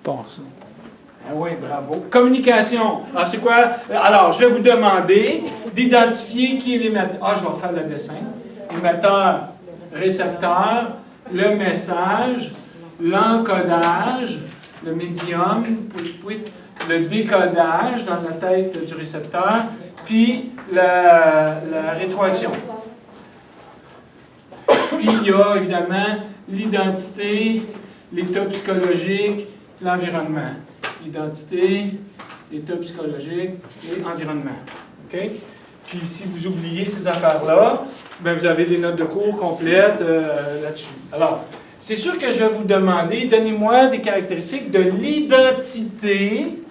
Bon, ça. Ah oui, bravo. Communication. Alors, c'est quoi? Alors, je vais vous demander d'identifier qui est l'émetteur. Ah, je vais faire le dessin. Émetteur, récepteur, le message, l'encodage, le médium, le décodage dans la tête du récepteur, puis la rétroaction. Puis il y a évidemment l'identité, l'état psychologique, l'environnement. Identité, l'état psychologique et environnement. OK? Puis si vous oubliez ces affaires-là, bien, vous avez des notes de cours complètes là-dessus. Alors, c'est sûr que je vais vous demander, donnez-moi des caractéristiques de l'identité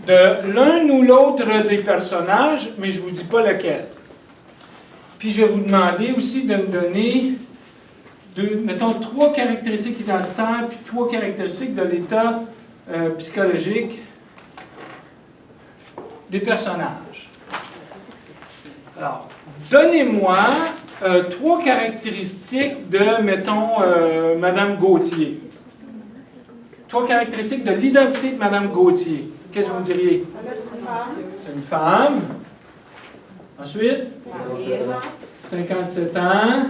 de l'un ou l'autre des personnages, mais je ne vous dis pas lequel. Puis je vais vous demander aussi de me donner, mettons, 3 caractéristiques identitaires, puis 3 caractéristiques de l'état psychologique des personnages. Alors, donnez-moi 3 caractéristiques de, mettons, Madame Gauthier. 3 caractéristiques de l'identité de Madame Gauthier. Qu'est-ce que vous me diriez? C'est une femme. Ensuite? 57 ans.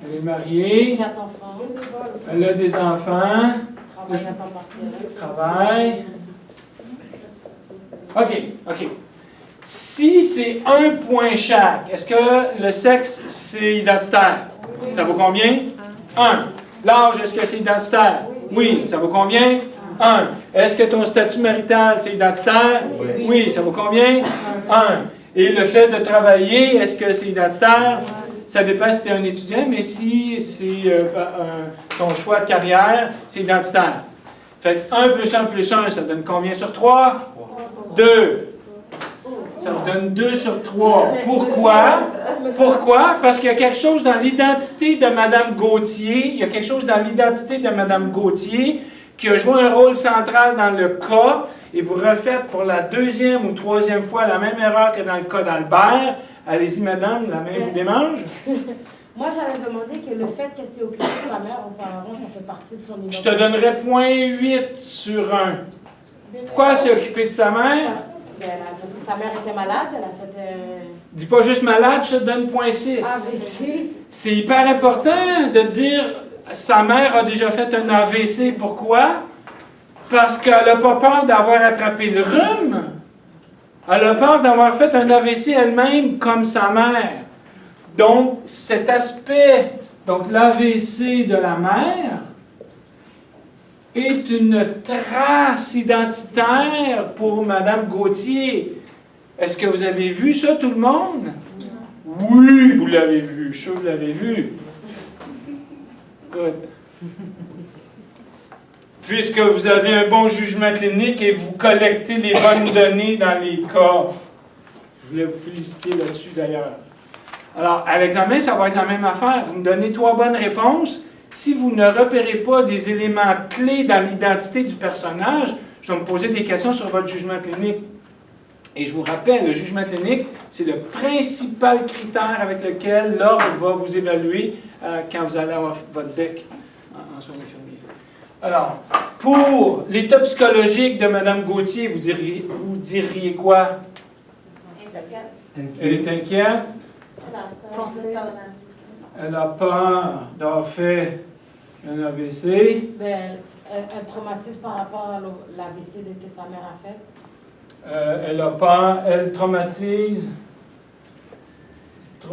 Elle est mariée. 4 enfants. Elle a des enfants. Travaille à temps partiel. Travail. OK. Si c'est un point chaque, est-ce que le sexe, c'est identitaire? Ça vaut combien? 1. L'âge, est-ce que c'est identitaire? Oui. Ça vaut combien? 1. Est-ce que ton statut marital, c'est identitaire? Oui. Ça vaut combien? 1. Et le fait de travailler, est-ce que c'est identitaire? Ça dépend si tu es un étudiant, mais si c'est ton choix de carrière, c'est identitaire. Fait que 1 plus 1 plus 1, ça donne combien sur 3? 2. Ça vous donne 2 sur 3. Pourquoi? Pourquoi? Parce qu'il y a quelque chose dans l'identité de Mme Gauthier, qui a joué un rôle central dans le cas, et vous refaites pour la 2e ou 3e fois la même erreur que dans le cas d'Albert. Allez-y, madame, la main vous démange. Moi, j'allais demander que le fait qu'elle s'est occupée de sa mère auparavant, ça fait partie de son identité. Je te donnerais 0.8 sur 1. Pourquoi elle s'est occupée de sa mère? Parce que sa mère était malade, elle a fait... Dis pas juste malade, je te donne 0.6. AVC. C'est hyper important de dire sa mère a déjà fait un AVC. Pourquoi? Parce qu'elle n'a pas peur d'avoir attrapé le rhume. Elle a peur d'avoir fait un AVC elle-même comme sa mère. Donc, cet aspect, donc l'AVC de la mère, est une trace identitaire pour Mme Gauthier. Est-ce que vous avez vu ça, tout le monde? Oui, vous l'avez vu. Je suis sûr que vous l'avez vu. Good. Puisque vous avez un bon jugement clinique et vous collectez les bonnes données dans les cas. Je voulais vous féliciter là-dessus d'ailleurs. Alors, à l'examen, ça va être la même affaire. Vous me donnez 3 bonnes réponses. Si vous ne repérez pas des éléments clés dans l'identité du personnage, je vais me poser des questions sur votre jugement clinique. Et je vous rappelle, le jugement clinique, c'est le principal critère avec lequel l'ordre va vous évaluer quand vous allez avoir votre DEC en soins infirmiers. Alors, pour l'état psychologique de Mme Gauthier, vous diriez quoi? Elle est inquiète. Elle a peur d'avoir fait un AVC. Un traumatisme par rapport à l'AVC que sa mère a fait. Elle a peur, elle traumatise. C'est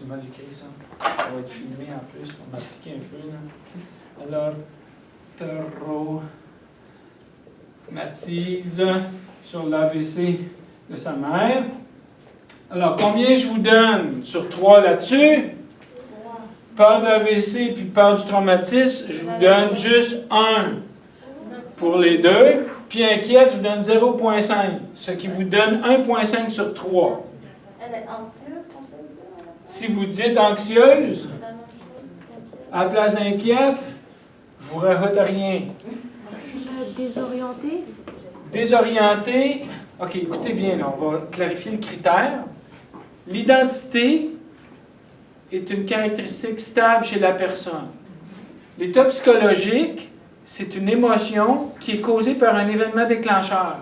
mal écrit ça. Ça va être filmé en plus, on va m'appliquer un peu. Là. Alors, traumatise sur l'AVC de sa mère. Alors, combien je vous donne sur 3 là-dessus? Peur d'AVC puis peur du traumatisme, je vous donne juste 1 pour les 2. Puis inquiète, je vous donne 0,5, ce qui vous donne 1,5 sur 3. Elle est anxieuse, on peut dire. Si vous dites anxieuse, à la place d'inquiète, je vous rajoute rien. Désorientée. Désorienté, ok, écoutez bien, là, on va clarifier le critère. L'identité est une caractéristique stable chez la personne. L'état psychologique, c'est une émotion qui est causée par un événement déclencheur.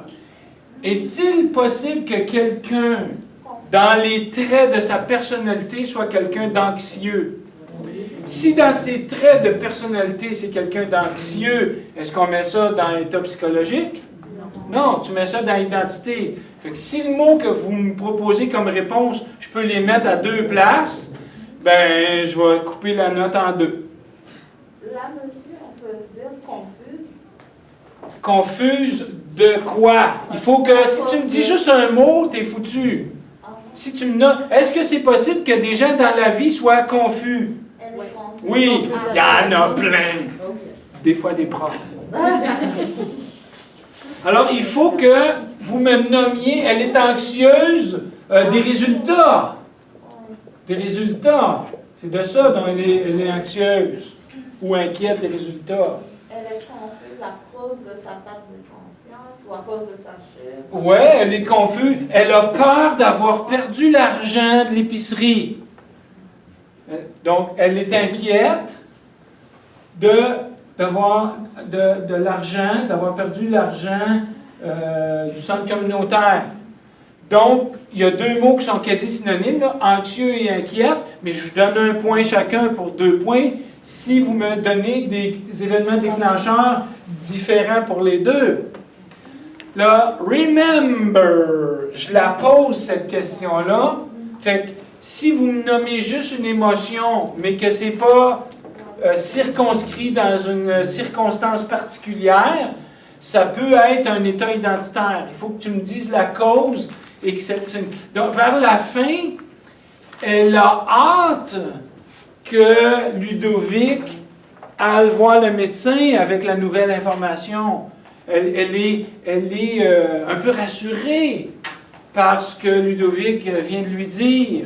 Est-il possible que quelqu'un, dans les traits de sa personnalité, soit quelqu'un d'anxieux? Si dans ses traits de personnalité, c'est quelqu'un d'anxieux, est-ce qu'on met ça dans l'état psychologique? Non, tu mets ça dans l'identité. Fait que si le mot que vous me proposez comme réponse, je peux les mettre à 2 places, ben, je vais couper la note en 2. Là, monsieur, on peut dire confuse. Confuse de quoi? Il faut que, si tu me dis juste un mot, t'es foutu. Si tu me nommes, est-ce que c'est possible que des gens dans la vie soient confus? Elle est confuse. Oui, il y en a plein. Des fois des profs. Alors, il faut que vous me nommiez, elle est anxieuse des résultats. Des résultats. C'est de ça dont elle est anxieuse ou inquiète des résultats. Elle est confuse à cause de sa perte de conscience ou à cause de sa chute. Oui, elle est confuse. Elle a peur d'avoir perdu l'argent de l'épicerie. Donc, elle est inquiète d'avoir de l'argent, d'avoir perdu l'argent du centre communautaire. Donc, il y a 2 mots qui sont quasi synonymes, là, anxieux et inquiète, mais je vous donne 1 point chacun pour 2 points si vous me donnez des événements déclencheurs différents pour les 2. Là, remember, je la pose cette question-là. Fait que si vous me nommez juste une émotion, mais que c'est pas circonscrit dans une circonstance particulière, ça peut être un état identitaire. Il faut que tu me dises la cause et que donc, vers la fin, elle a hâte que Ludovic aille voir le médecin avec la nouvelle information. Elle est un peu rassurée par ce que Ludovic vient de lui dire.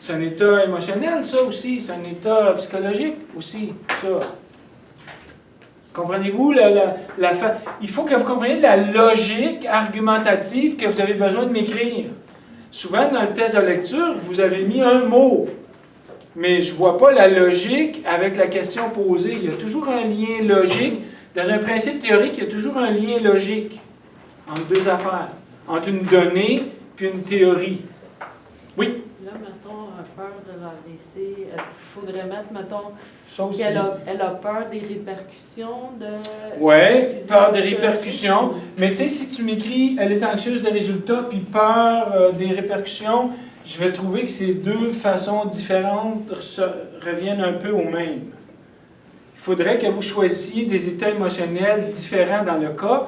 C'est un état émotionnel, ça aussi. C'est un état psychologique aussi, ça. Comprenez-vous? Il faut que vous compreniez la logique argumentative que vous avez besoin de m'écrire. Souvent, dans le test de lecture, vous avez mis un mot. Mais je ne vois pas la logique avec la question posée. Il y a toujours un lien logique. Dans un principe théorique, il y a toujours un lien logique entre 2 affaires. Entre une donnée puis une théorie. Oui? Là, mettons, peur de l'AVC, est-ce qu'il faudrait mettre, mettons, Ça aussi. qu'elle a peur des répercussions de... Oui, peur des répercussions. Mais tu sais, si tu m'écris « elle est anxieuse des résultats » puis « peur des répercussions », je vais trouver que ces 2 façons différentes reviennent un peu au même. Il faudrait que vous choisissiez des états émotionnels différents dans le cas,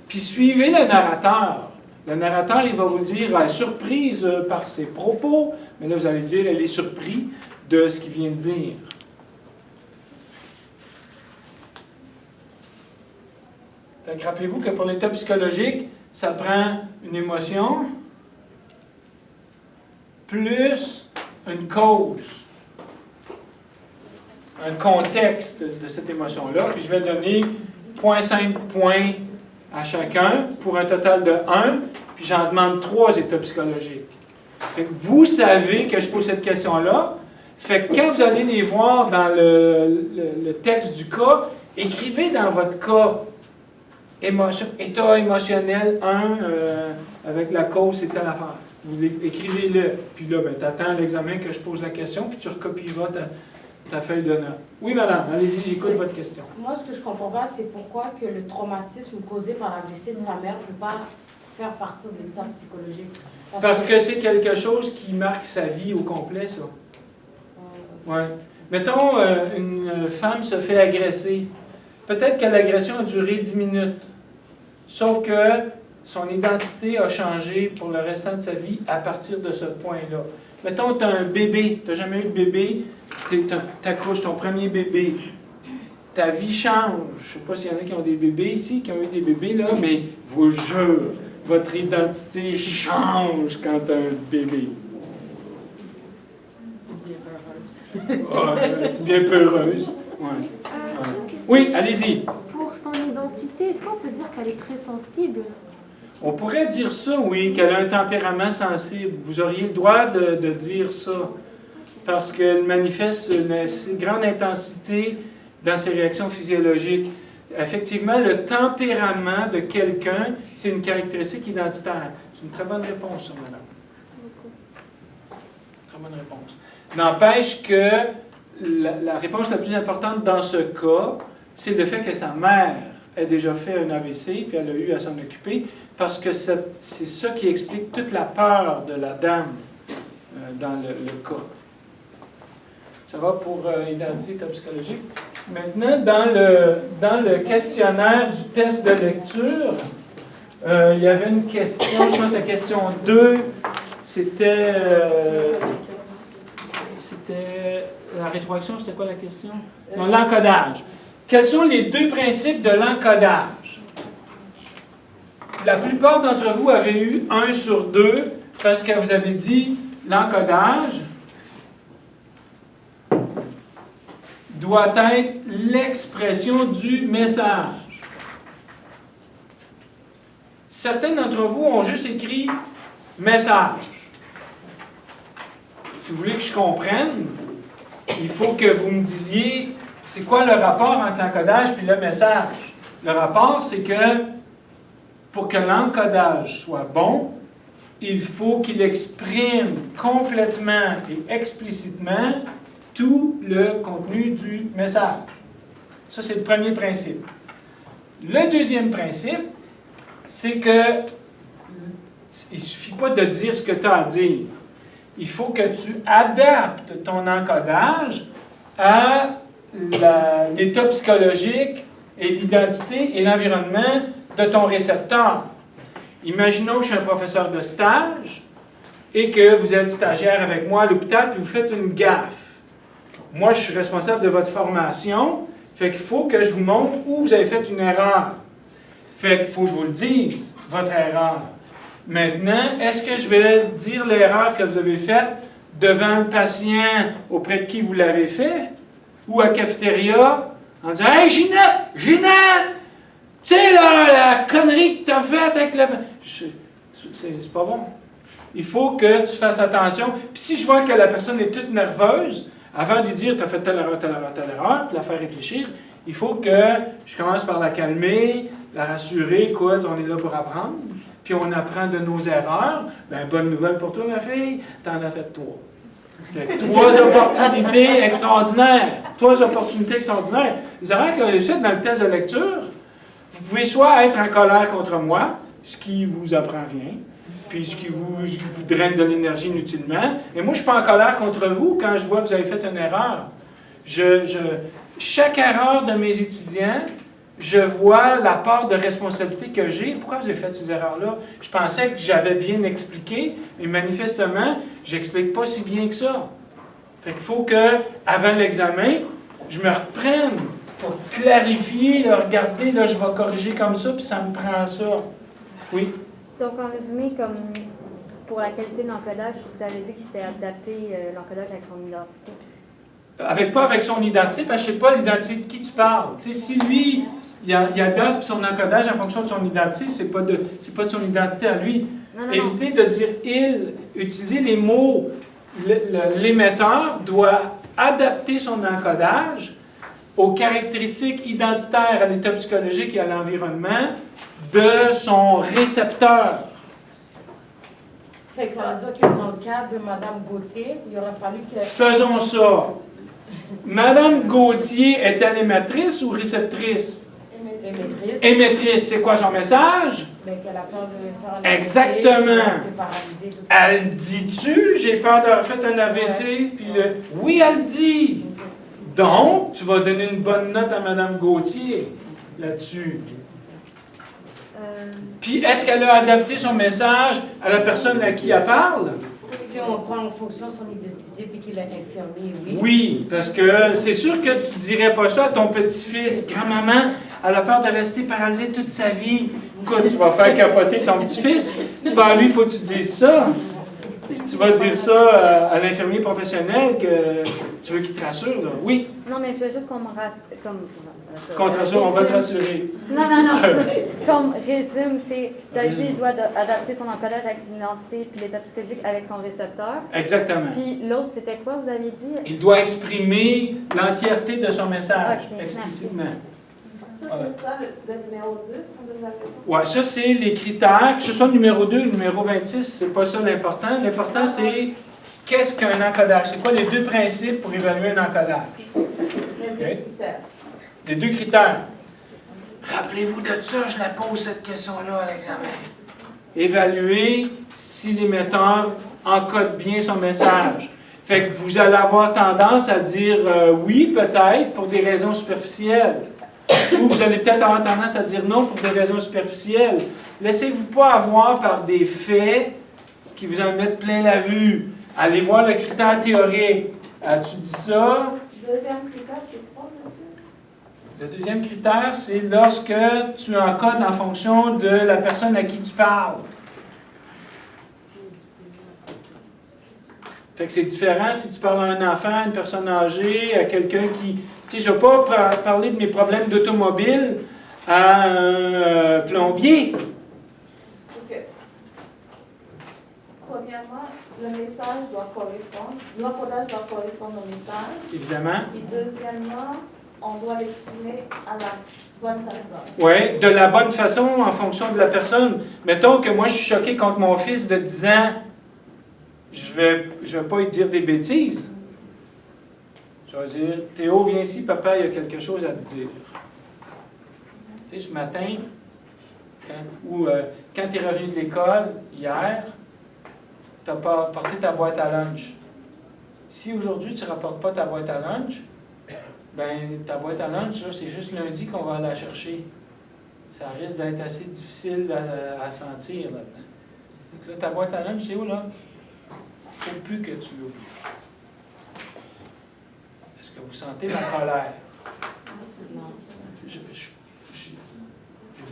puis suivez le narrateur. Le narrateur, il va vous dire « elle est surprise par ses propos », mais là, vous allez dire « elle est surprise de ce qu'il vient de dire ». Donc, rappelez-vous que pour l'état psychologique, ça prend une émotion plus une cause, un contexte de cette émotion-là. Puis je vais donner 0,5 points à chacun pour un total de 1, puis j'en demande 3 états psychologiques. Fait que vous savez que je pose cette question-là. Fait que quand vous allez les voir dans le texte du cas, écrivez dans votre cas état émotionnel 1 avec la cause, c'est telle affaire. Vous écrivez-le. Puis là, ben, tu attends l'examen que je pose la question, puis tu recopieras ta feuille de notes. Oui, madame, allez-y, j'écoute votre question. Moi, ce que je ne comprends pas, c'est pourquoi que le traumatisme causé par l'AVC de sa mère ne peut pas faire partie de l'état psychologique. Parce que c'est quelque chose qui marque sa vie au complet, ça. Ouais. Mettons, une femme se fait agresser. Peut-être que l'agression a duré 10 minutes. Sauf que son identité a changé pour le restant de sa vie à partir de ce point-là. Mettons, tu as un bébé, tu n'as jamais eu de bébé, tu accouches ton premier bébé. Ta vie change. Je ne sais pas s'il y en a qui ont des bébés ici, qui ont eu des bébés, là, mais je vous jure, votre identité change quand tu as un bébé. Tu deviens peureuse. Ouais. Oui, allez-y. Pour son identité, est-ce qu'on peut dire qu'elle est très sensible? On pourrait dire ça, oui, qu'elle a un tempérament sensible. Vous auriez le droit de dire ça. parce qu'elle manifeste une grande intensité dans ses réactions physiologiques. Effectivement, le tempérament de quelqu'un, c'est une caractéristique identitaire. C'est une très bonne réponse, ça, madame. Très bonne réponse. N'empêche que la réponse la plus importante dans ce cas, c'est le fait que sa mère ait déjà fait un AVC, puis elle a eu à s'en occuper, parce que c'est ça qui explique toute la peur de la dame dans le cas. Ça va pour identité psychologique. Maintenant, dans le questionnaire du test de lecture, il y avait une question, je pense que la question 2, c'était la rétroaction, c'était quoi la question? Non, l'encodage. Quels sont les deux principes de l'encodage? La plupart d'entre vous avez eu 1 sur 2 parce que vous avez dit l'encodage doit être l'expression du message. Certains d'entre vous ont juste écrit message. Si vous voulez que je comprenne, il faut que vous me disiez c'est quoi le rapport entre l'encodage et le message. Le rapport, c'est que pour que l'encodage soit bon, il faut qu'il exprime complètement et explicitement tout le contenu du message. Ça, c'est le premier principe. Le deuxième principe, c'est que il ne suffit pas de dire ce que tu as à dire. Il faut que tu adaptes ton encodage à l'état psychologique et l'identité et l'environnement de ton récepteur. Imaginons que je suis un professeur de stage et que vous êtes stagiaire avec moi à l'hôpital puis vous faites une gaffe. Moi, je suis responsable de votre formation, fait qu'il faut que je vous montre où vous avez fait une erreur. Fait qu'il faut que je vous le dise, votre erreur. Maintenant, est-ce que je vais dire l'erreur que vous avez faite devant le patient auprès de qui vous l'avez fait? Ou à cafétéria, en disant « Hey, Ginette! Ginette! Tu sais, là, la connerie que tu as faite avec le... » C'est pas bon. Il faut que tu fasses attention. Puis si je vois que la personne est toute nerveuse, avant de lui dire « Tu as fait telle erreur, puis la faire réfléchir, il faut que je commence par la calmer, la rassurer. Écoute, on est là pour apprendre. Puis on apprend de nos erreurs. Bien, bonne nouvelle pour toi, ma fille, t'en as fait 3. Fait que 3 opportunités extraordinaires. 3 opportunités extraordinaires. Les erreurs que vous avez faites dans le test de lecture, vous pouvez soit être en colère contre moi, ce qui vous apprend rien, puis ce qui vous draine de l'énergie inutilement. Et moi, je ne suis pas en colère contre vous quand je vois que vous avez fait une erreur. Chaque erreur de mes étudiants, je vois la part de responsabilité que j'ai. Pourquoi vous avez fait ces erreurs-là? Je pensais que j'avais bien expliqué, mais manifestement, je n'explique pas si bien que ça. Fait qu'il faut que, avant l'examen, je me reprenne pour clarifier, là, regardez, là, je vais corriger comme ça, puis ça me prend ça. Oui? Donc, en résumé, comme pour la qualité de l'encodage, vous avez dit qu'il s'était adapté l'encodage avec son identité. Pas avec son identité, parce que je ne sais pas l'identité de qui tu parles. Tu sais, si lui, il adapte son encodage en fonction de son identité, c'est pas de son identité à lui. Non. Évitez de dire « il », utilisez les mots. L'émetteur doit adapter son encodage aux caractéristiques identitaires à l'état psychologique et à l'environnement de son récepteur. Fait que ça veut dire que dans le cas de Mme Gauthier, il aurait fallu que... Faisons ça. Mme Gauthier est-elle émettrice ou réceptrice? Émettrice. Émettrice, c'est quoi son message? Ben, qu'elle a peur de faire un AVC. Exactement. Paralysée, tout ça. Elle dit-tu, j'ai peur d'avoir fait un AVC? Puis oui, elle dit. Donc, tu vas donner une bonne note à Mme Gauthier là-dessus. Puis, est-ce qu'elle a adapté son message à la personne à qui elle parle? Si on prend en fonction de son identité puis qu'il est infirmier, oui. Oui, parce que c'est sûr que tu ne dirais pas ça à ton petit-fils. Grand-maman, elle a peur de rester paralysée toute sa vie. Écoute, tu vas faire capoter ton petit-fils. C'est pas à lui, il faut que tu dises ça. Tu vas dire ça à l'infirmier professionnel que tu veux qu'il te rassure, là. Oui, Non, mais je veux juste qu'on me rassure. qu'on te rassure, on va te rassurer. Non, non, non. Comme résume, c'est Daisy il doit adapter son encodage avec l'identité puis l'état psychologique avec son récepteur. Exactement. Puis l'autre, c'était quoi, vous aviez dit? Il doit exprimer l'entièreté de son message, Ok, explicitement. Ça, c'est ça, le numéro 2 qu'on devrait faire. Ouais, ça, c'est les critères. Que ce soit le numéro 2 ou le numéro 26, c'est pas ça l'important. L'important, c'est qu'est-ce qu'un encodage? C'est quoi les deux principes pour évaluer un encodage? Les deux critères. Les deux critères. Rappelez-vous de ça, je la pose cette question-là à l'examen. Évaluer si l'émetteur encode bien son message. Fait que vous allez avoir tendance à dire oui, peut-être, pour des raisons superficielles. Ou vous allez peut-être avoir tendance à dire non pour des raisons superficielles. Laissez-vous pas avoir par des faits qui vous en mettent plein la vue. Allez voir le critère théorique. Tu dis ça. Deuxième critère, c'est quoi, monsieur? Le deuxième critère, c'est lorsque tu encodes en fonction de la personne à qui tu parles. Fait que c'est différent si tu parles à un enfant, à une personne âgée, à quelqu'un qui... Tu sais, je ne vais pas parler de mes problèmes d'automobile à un plombier. OK. Premièrement, le message doit correspondre, l'encodage doit correspondre au message. Évidemment. Et deuxièmement, on doit l'exprimer à la bonne personne. Oui, de la bonne façon en fonction de la personne. Mettons que moi, je suis choqué contre mon fils de 10 ans. Je vais pas lui dire des bêtises. Je vais dire, Théo, viens ici, papa, il y a quelque chose à te dire. Tu sais, ce matin, quand tu es revenu de l'école, hier, tu n'as pas porté ta boîte à lunch. Si aujourd'hui, tu ne rapportes pas ta boîte à lunch, ben ta boîte à lunch, c'est juste lundi qu'on va la chercher. Ça risque d'être assez difficile à sentir là-dedans. Donc là, ta boîte à lunch, c'est où, là? Il ne faut plus que tu l'oublies. Est-ce que vous sentez ma colère?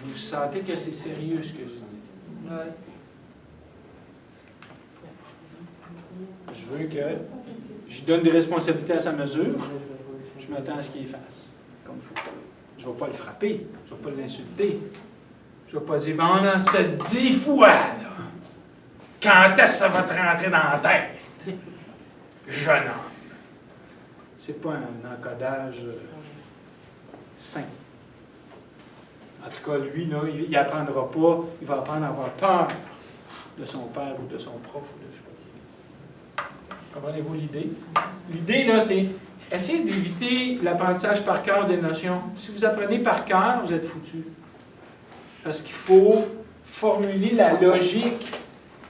Vous sentez que c'est sérieux ce que je dis? Ouais. Je veux que je donne des responsabilités à sa mesure. Je m'attends à ce qu'il les fasse comme il faut. Je ne vais pas le frapper. Je ne vais pas l'insulter. Je ne vais pas dire, bon, là, ça fait 10 fois, là. Quand est-ce que ça va te rentrer dans la tête? Jeune homme. C'est pas un encodage sain. En tout cas, lui, là, il n'apprendra pas. Il va apprendre à avoir peur de son père ou de son prof ou de je sais pas qui. Comprenez-vous l'idée? L'idée, là, c'est essayer d'éviter l'apprentissage par cœur des notions. Si vous apprenez par cœur, vous êtes foutu. Parce qu'il faut formuler la logique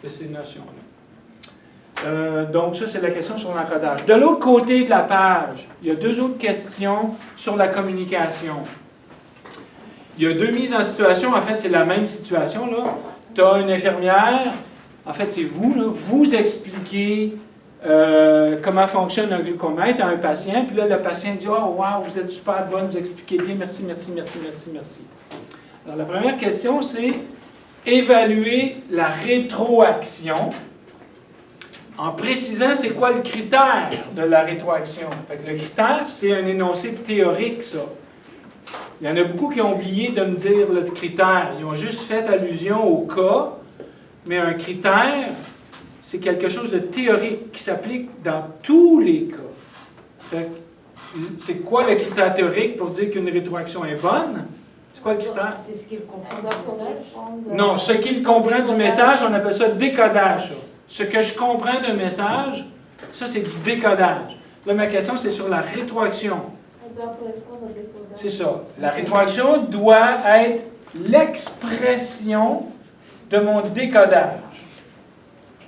de ces notions-là. Donc, ça, c'est la question sur l'encodage. De l'autre côté de la page, il y a deux autres questions sur la communication. Il y a deux mises en situation. En fait, c'est la même situation, là. Tu as une infirmière. En fait, c'est vous, là. Vous expliquez comment fonctionne un glucomètre à un patient. Puis là, le patient dit « Oh, wow, vous êtes super bonne, vous expliquez bien. Merci, merci, merci, merci, merci. » Alors, la première question, c'est évaluer la rétroaction en précisant c'est quoi le critère de la rétroaction. Fait que le critère, c'est un énoncé théorique, ça. Il y en a beaucoup qui ont oublié de me dire le critère. Ils ont juste fait allusion au cas, mais un critère, c'est quelque chose de théorique qui s'applique dans tous les cas. Fait que, c'est quoi le critère théorique pour dire qu'une rétroaction est bonne? C'est quoi le critère? C'est ce qu'il comprend On du doit message. correspondre. Non, ce qu'il comprend du message, on appelle ça décodage. Ça. Ce que je comprends d'un message, ça, c'est du décodage. Là, ma question, c'est sur la rétroaction. On doit correspondre au décodage. C'est ça. La rétroaction doit être l'expression de mon décodage.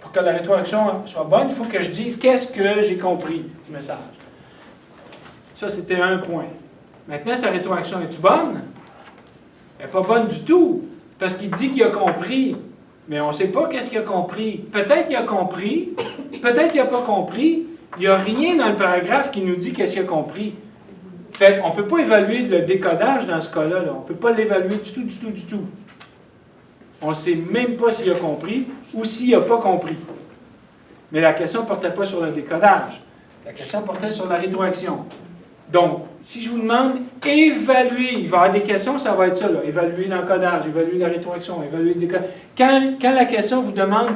Pour que la rétroaction soit bonne, il faut que je dise qu'est-ce que j'ai compris du message. Ça, c'était un point. Maintenant, sa rétroaction, est-tu bonne? Elle n'est pas bonne du tout. Parce qu'il dit qu'il a compris. Mais on ne sait pas qu'est-ce qu'il a compris. Peut-être qu'il a compris, peut-être qu'il n'a pas compris. Il n'y a rien dans le paragraphe qui nous dit qu'est-ce qu'il a compris. Fait qu'on ne peut pas évaluer le décodage dans ce cas-là. Là. On ne peut pas l'évaluer du tout, du tout, du tout. On ne sait même pas s'il a compris ou s'il n'a pas compris. Mais la question ne portait pas sur le décodage. La question portait sur la rétroaction. Donc, si je vous demande évaluer, il va y avoir des questions, ça va être ça, là, évaluer l'encodage, évaluer la rétroaction, évaluer le décodage. Quand la question vous demande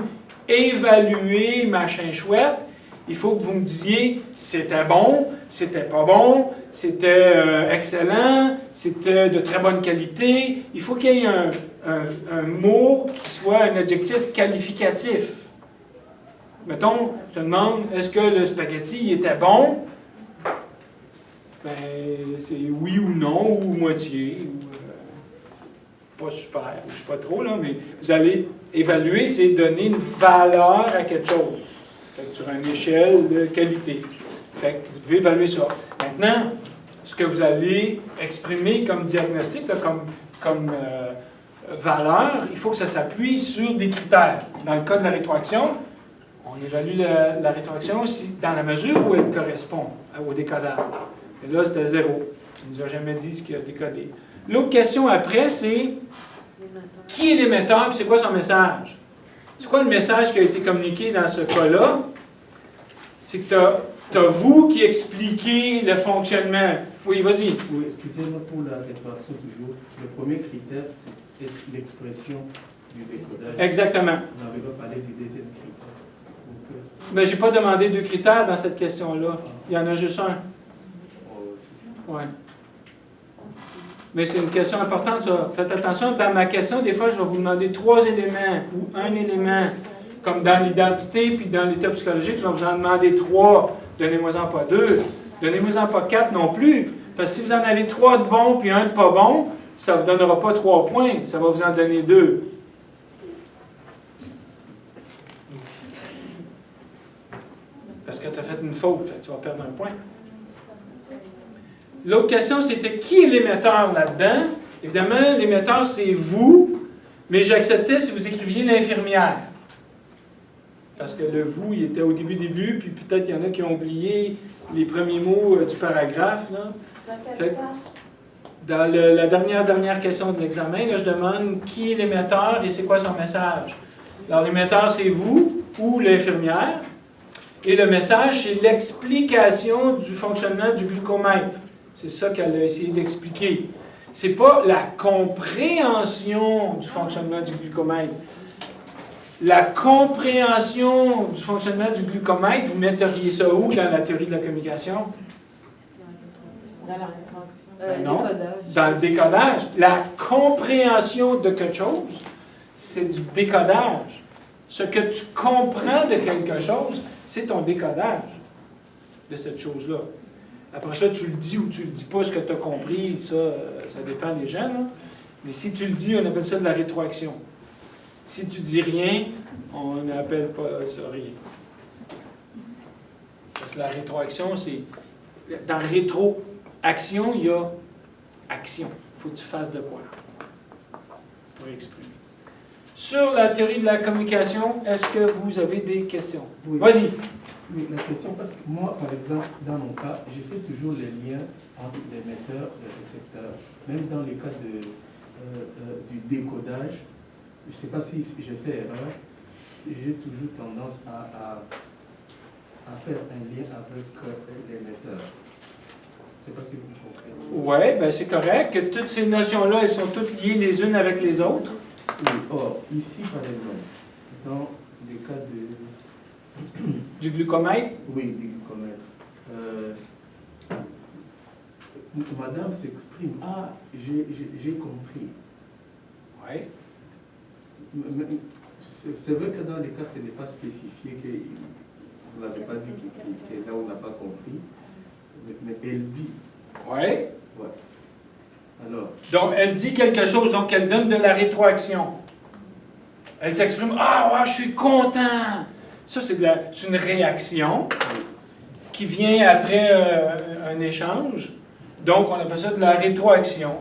évaluer machin chouette, il faut que vous me disiez c'était bon, c'était pas bon, c'était excellent, c'était de très bonne qualité. Il faut qu'il y ait un mot qui soit un adjectif qualificatif. Mettons, je te demande, est-ce que le spaghetti il était bon? Ben, c'est oui ou non, ou moitié, ou pas super, ou je sais pas trop, là, mais vous allez évaluer, c'est donner une valeur à quelque chose. Fait que sur une échelle de qualité. Fait que vous devez évaluer ça. Maintenant, ce que vous allez exprimer comme diagnostic, là, comme valeur, il faut que ça s'appuie sur des critères. Dans le cas de la rétroaction, on évalue la rétroaction dans la mesure où elle correspond au décodage. Et là, c'était 0. Il ne nous a jamais dit ce qu'il a décodé. L'autre question après, c'est qui est l'émetteur et c'est quoi son message? C'est quoi le message qui a été communiqué dans ce cas-là? C'est que tu as vous qui expliquez le fonctionnement. Oui, vas-y. Oui, excusez-moi pour la rétroaction toujours. Le premier critère, c'est l'expression du décodage. Exactement. On n'avait pas parlé du deuxième critère. Donc, mais je n'ai pas demandé 2 critères dans cette question-là. Il y en a juste un. Oui. Mais c'est une question importante, ça. Faites attention, dans ma question, des fois, je vais vous demander 3 éléments ou un élément. Comme dans l'identité puis dans l'état psychologique, je vais vous en demander 3. Donnez-moi-en pas 2. Donnez-moi-en pas 4 non plus. Parce que si vous en avez 3 de bons puis 1 de pas bon, ça ne vous donnera pas 3 points. Ça va vous en donner 2. Parce que tu as fait une faute, tu vas perdre 1 point. L'autre question, c'était qui est l'émetteur là-dedans? Évidemment, l'émetteur, c'est vous, mais j'acceptais si vous écriviez l'infirmière. Parce que le vous, il était au début, puis peut-être il y en a qui ont oublié les premiers mots du paragraphe. Là. Fait, dans la dernière question de l'examen, là, je demande qui est l'émetteur et c'est quoi son message. Alors, l'émetteur, c'est vous ou l'infirmière. Et le message, c'est l'explication du fonctionnement du glucomètre. C'est ça qu'elle a essayé d'expliquer. Ce n'est pas la compréhension du fonctionnement du glucomètre. La compréhension du fonctionnement du glucomètre, vous metteriez ça où dans la théorie de la communication? Dans la rétroaction. Non, Décodage. dans le décodage. La compréhension de quelque chose, c'est du décodage. Ce que tu comprends de quelque chose, c'est ton décodage de cette chose-là. Après ça, tu le dis ou tu le dis pas, ce que tu as compris, ça dépend des gens. Là. Mais si tu le dis, on appelle ça de la rétroaction. Si tu dis rien, on n'appelle pas ça rien. Parce que la rétroaction, c'est... Dans rétroaction, il y a action. Il faut que tu fasses de quoi pour exprimer. Sur la théorie de la communication, est-ce que vous avez des questions? Oui. Vas-y. Oui, la question, parce que moi, par exemple, dans mon cas, je fais toujours les liens entre l'émetteur et le récepteur. Même dans les cas du décodage, je ne sais pas si je fais erreur, j'ai toujours tendance à faire un lien avec l'émetteur. Je ne sais pas si vous comprenez. Oui, bien c'est correct que toutes ces notions-là, elles sont toutes liées les unes avec les autres. Oui. Or, ici, par exemple, dans les cas de... Du glucomètre? Oui, du glucomètre. Madame s'exprime. Ah, j'ai compris. Oui. C'est vrai que dans les cas, ce n'est pas spécifié, que vous n'avez pas dit que là, on n'a pas compris. Mais elle dit. Oui. Ouais. Alors. Donc, elle dit quelque chose, donc elle donne de la rétroaction. Elle s'exprime, « Ah, ouais, je suis content! » Ça, c'est une réaction qui vient après un échange. Donc, on appelle ça de la rétroaction.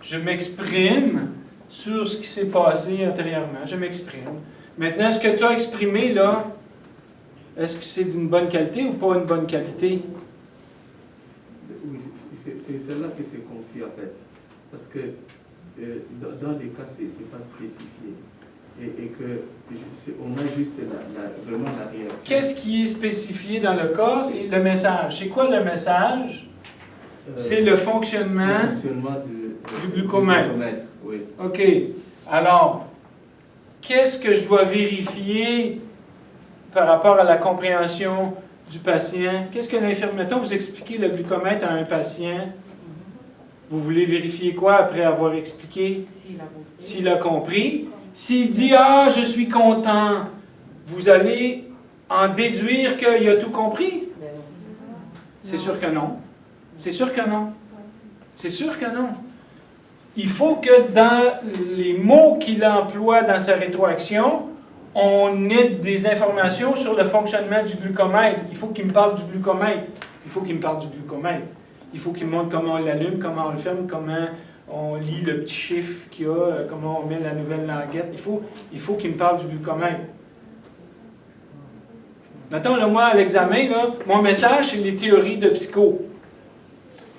Je m'exprime sur ce qui s'est passé antérieurement. Je m'exprime. Maintenant, ce que tu as exprimé, là, est-ce que c'est d'une bonne qualité ou pas une bonne qualité? Oui, c'est cela que c'est confus, en fait. Parce que dans les cas, ce n'est pas spécifié. et que on a juste vraiment la réaction. Qu'est-ce qui est spécifié dans le cas? C'est le message. C'est quoi le message? C'est le fonctionnement du glucomètre. Oui. OK. Alors, qu'est-ce que je dois vérifier par rapport à la compréhension du patient? Qu'est-ce que l'infirmière... Mettons, vous expliquez le glucomètre à un patient. Vous voulez vérifier quoi après avoir expliqué? S'il a compris. S'il dit « Ah, je suis content », vous allez en déduire qu'il a tout compris? C'est sûr que non. C'est sûr que non. C'est sûr que non. Il faut que dans les mots qu'il emploie dans sa rétroaction, on ait des informations sur le fonctionnement du glucomètre. Il faut qu'il me parle du glucomètre. Il faut qu'il me parle du glucomètre. Il faut qu'il me montre comment on l'allume, comment on le ferme, comment on lit le petit chiffre qu'il y a, comment on met la nouvelle languette. Il faut qu'il me parle du glucomètre. Mettons, là, moi, à l'examen, là, mon message, c'est les théories de psycho.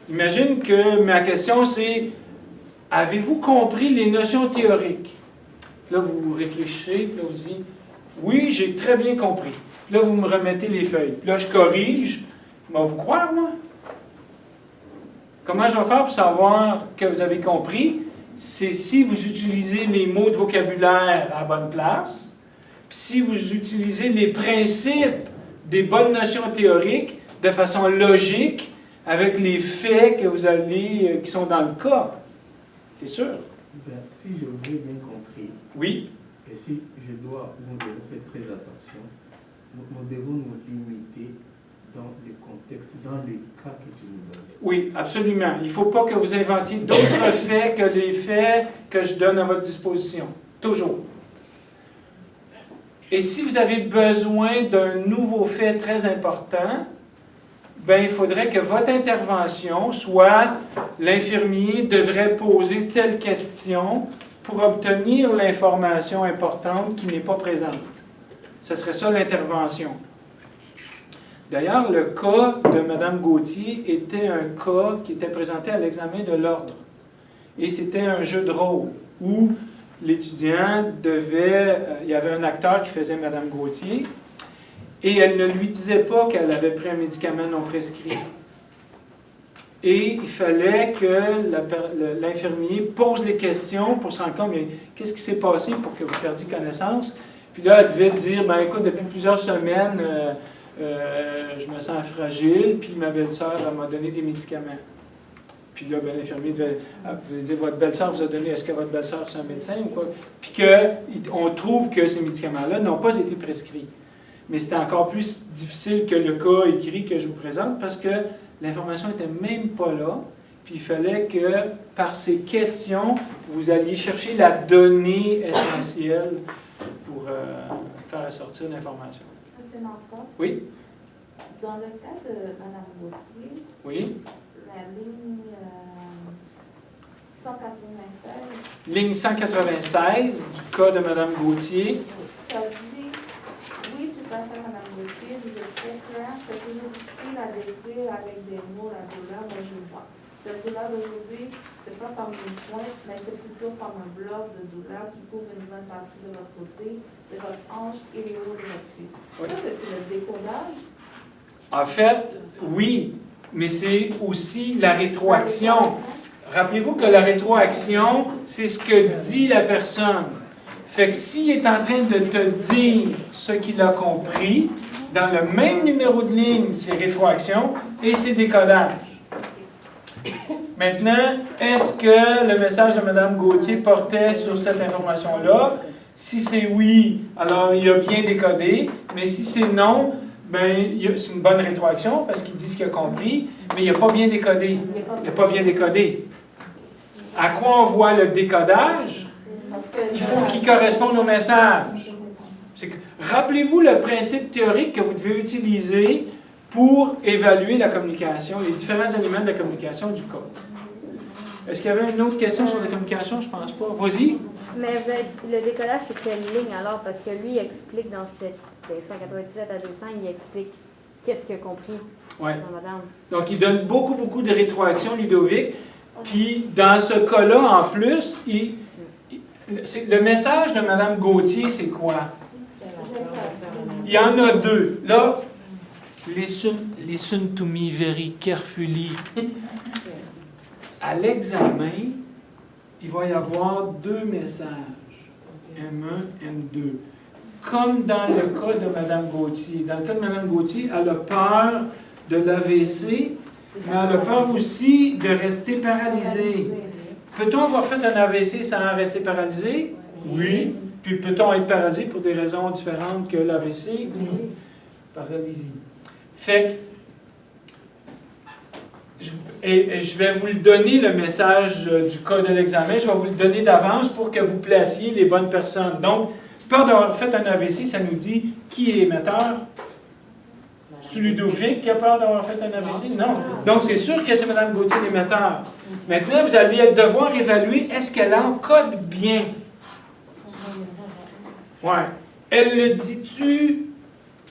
Imagine que ma question, c'est « Avez-vous compris les notions théoriques? » Là, vous réfléchissez, puis là, vous dites « Oui, j'ai très bien compris. » Là, vous me remettez les feuilles. Puis là, je corrige. Mais vous croire, moi? Comment je vais faire pour savoir que vous avez compris? C'est si vous utilisez les mots de vocabulaire à la bonne place, puis si vous utilisez les principes des bonnes notions théoriques de façon logique, avec les faits que vous allez, qui sont dans le cas. C'est sûr. Ben, si je vous ai bien compris, oui. Et si je dois, nous devons faire très attention, nous devons nous limiter dans les contextes, dans les cas que tu nous donnes. Oui, absolument. Il ne faut pas que vous inventiez d'autres faits que les faits que je donne à votre disposition. Toujours. Et si vous avez besoin d'un nouveau fait très important, ben, il faudrait que votre intervention soit l'infirmier devrait poser telle question pour obtenir l'information importante qui n'est pas présente. Ce serait ça l'intervention. D'ailleurs, le cas de Mme Gauthier était un cas qui était présenté à l'examen de l'ordre. Et c'était un jeu de rôle où l'étudiant devait... il y avait un acteur qui faisait Mme Gauthier et elle ne lui disait pas qu'elle avait pris un médicament non prescrit. Et il fallait que l'infirmier pose les questions pour se rendre compte, qu'est-ce qui s'est passé pour que vous perdiez connaissance? Puis là, elle devait dire, ben écoute, depuis plusieurs semaines, je me sens fragile, puis ma belle-sœur m'a donné des médicaments. Puis là, ben, l'infirmier devait dire, votre belle-sœur vous a donné, est-ce que votre belle-sœur c'est un médecin ou quoi? Puis qu'on trouve que ces médicaments-là n'ont pas été prescrits. Mais c'était encore plus difficile que le cas écrit que je vous présente parce que l'information n'était même pas là. Puis il fallait que, par ces questions, vous alliez chercher la donnée essentielle pour faire sortir l'information. Monsieur Martin? Oui? Dans le cas de Mme Gauthier, Oui? la ligne 196, Ligne 196 du cas de Mme Gauthier. ça dit, oui, tout à fait, Mme Gauthier, vous êtes très clair, c'est toujours difficile à décrire avec des mots la douleur, mais je vois. Cette douleur d'aujourd'hui, c'est pas comme une pointe, mais c'est plutôt comme un bloc de douleur qui couvre une bonne partie de votre côté, de votre hanche et les hauts de votre cuisse. Oui. Ça, c'est le décodage? En fait, oui, mais c'est aussi la rétroaction. Rappelez-vous que la rétroaction, c'est ce que dit la personne. Fait que s'il est en train de te dire ce qu'il a compris, dans le même numéro de ligne, c'est rétroaction et c'est décodage. Maintenant, est-ce que le message de Mme Gauthier portait sur cette information-là? Si c'est oui, alors il a bien décodé, mais si c'est non, ben, c'est une bonne rétroaction parce qu'il dit ce qu'il a compris, mais il n'a pas bien décodé. Il n'a pas bien décodé. À quoi on voit le décodage? Il faut qu'il corresponde au message. Rappelez-vous le principe théorique que vous devez utiliser pour évaluer la communication, les différents éléments de la communication du code. Est-ce qu'il y avait une autre question sur la communication? Je ne pense pas. Vas-y. Mais vous avez dit, le décollage, c'est quelle ligne alors? Parce que lui, il explique dans cette 197 à 200, il explique qu'est-ce qu'il a compris Ouais. dans Madame. Donc, il donne beaucoup de rétroaction, Ludovic. Puis, dans ce cas-là, en plus, le message de Mme Gauthier, c'est quoi? Il y en a deux. Là, listen to me very carefully. À l'examen, il va y avoir deux messages. M1, M2. Comme dans le cas de Mme Gauthier. Dans le cas de Mme Gauthier, elle a peur de l'AVC, mais elle a peur aussi de rester paralysée. Peut-on avoir fait un AVC sans rester paralysé? Oui. Puis peut-on être paralysé pour des raisons différentes que l'AVC? Oui. Paralysie. Fait que, je vais vous le donner, le message du cas de l'examen. Je vais vous le donner d'avance pour que vous placiez les bonnes personnes. Donc, peur d'avoir fait un AVC, ça nous dit qui est émetteur? C'est Ludovic qui a peur d'avoir fait un AVC? Non. Donc, c'est sûr que c'est Mme Gauthier l'émetteur. Maintenant, vous allez devoir évaluer, est-ce qu'elle encode bien? Ouais. Elle le dit-tu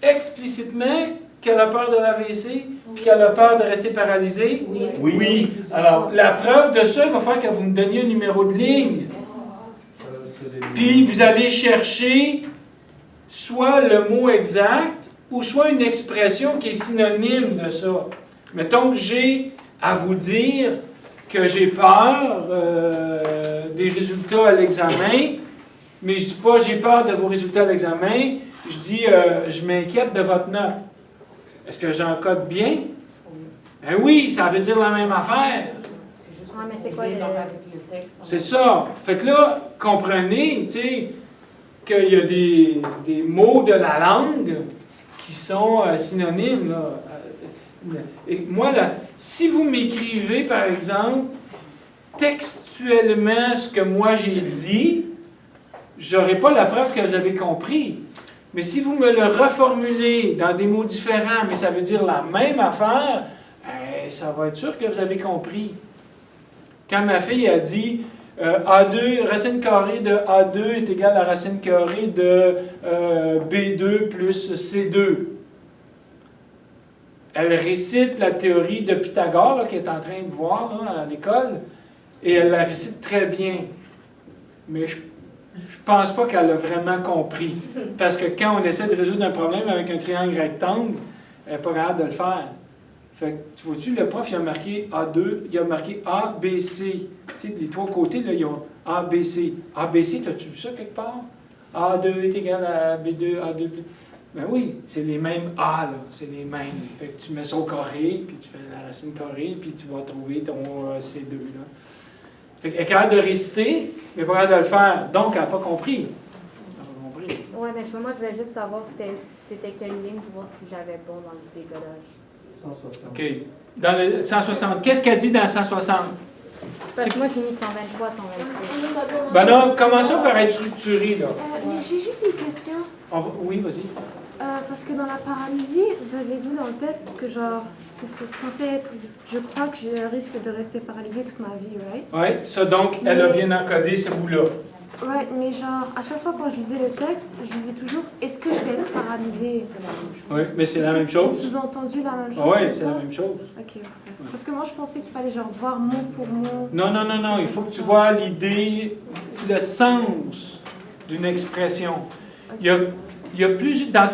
explicitement qu'elle a peur de l'AVC puis qu'elle a peur de rester paralysée? Oui. Oui. Alors, la preuve de ça, il va falloir que vous me donniez un numéro de ligne. Puis, vous allez chercher soit le mot exact ou soit une expression qui est synonyme de ça. Mettons que j'ai à vous dire que j'ai peur des résultats à l'examen, mais je ne dis pas j'ai peur de vos résultats à l'examen, je dis je m'inquiète de votre note. Est-ce que j'encode bien? Ben oui, ça veut dire la même affaire. Ouais, mais c'est quoi le texte? C'est ça. Fait que là, comprenez, tu sais, qu'il y a des mots de la langue qui sont synonymes, là. Et moi, là, si vous m'écrivez, par exemple, textuellement ce que moi j'ai dit, j'aurai pas la preuve que vous avez compris. Mais si vous me le reformulez dans des mots différents, mais ça veut dire la même affaire, ça va être sûr que vous avez compris. Quand ma fille a dit A2, racine carrée de A2 est égale à racine carrée de B2 plus C2. Elle récite la théorie de Pythagore qu'elle est en train de voir là, à l'école, et elle la récite très bien. Mais je pense pas qu'elle a vraiment compris. Parce que quand on essaie de résoudre un problème avec un triangle rectangle, elle n'est pas capable de le faire. Fait que, tu vois-tu, le prof, il a marqué A2, il a marqué A, B, C. Tu sais, les trois côtés, là, ils ont A, B, C. A, B, C, t'as-tu vu ça quelque part? A2 est égal à B2, A2. Ben oui, c'est les mêmes A, là. C'est les mêmes. Fait que tu mets ça au carré, puis tu fais la racine carrée, puis tu vas trouver ton C2, là. Fait qu'elle est capable de réciter, mais pas capable de le faire. Donc, elle n'a pas compris. Elle n'a pas compris. Ouais, mais moi, je voulais juste savoir c'était quelle ligne pour voir si j'avais bon dans le décollage. 160. OK. Dans le 160, qu'est-ce qu'elle dit dans 160? Parce que moi, j'ai mis 123, 126. Ben là, commençons par être structuré, là. Mais j'ai juste une question. Oui, vas-y. Parce que dans la paralysie, vous avez dit dans le texte que genre, c'est censé être, je crois que je risque de rester paralysée toute ma vie, right? Oui, ça donc, elle a bien encodé ce bout-là. Ouais, mais genre, à chaque fois quand je lisais le texte, je disais toujours, est-ce que je vais être paralysée? Oui, mais c'est la même chose. C'est sous-entendu la même chose? Oui, c'est la même chose. Ok. Parce que moi, je pensais qu'il fallait genre voir mot pour mot. Non, non, non, non, il faut que tu vois l'idée, le sens d'une expression. Il y a plus, dans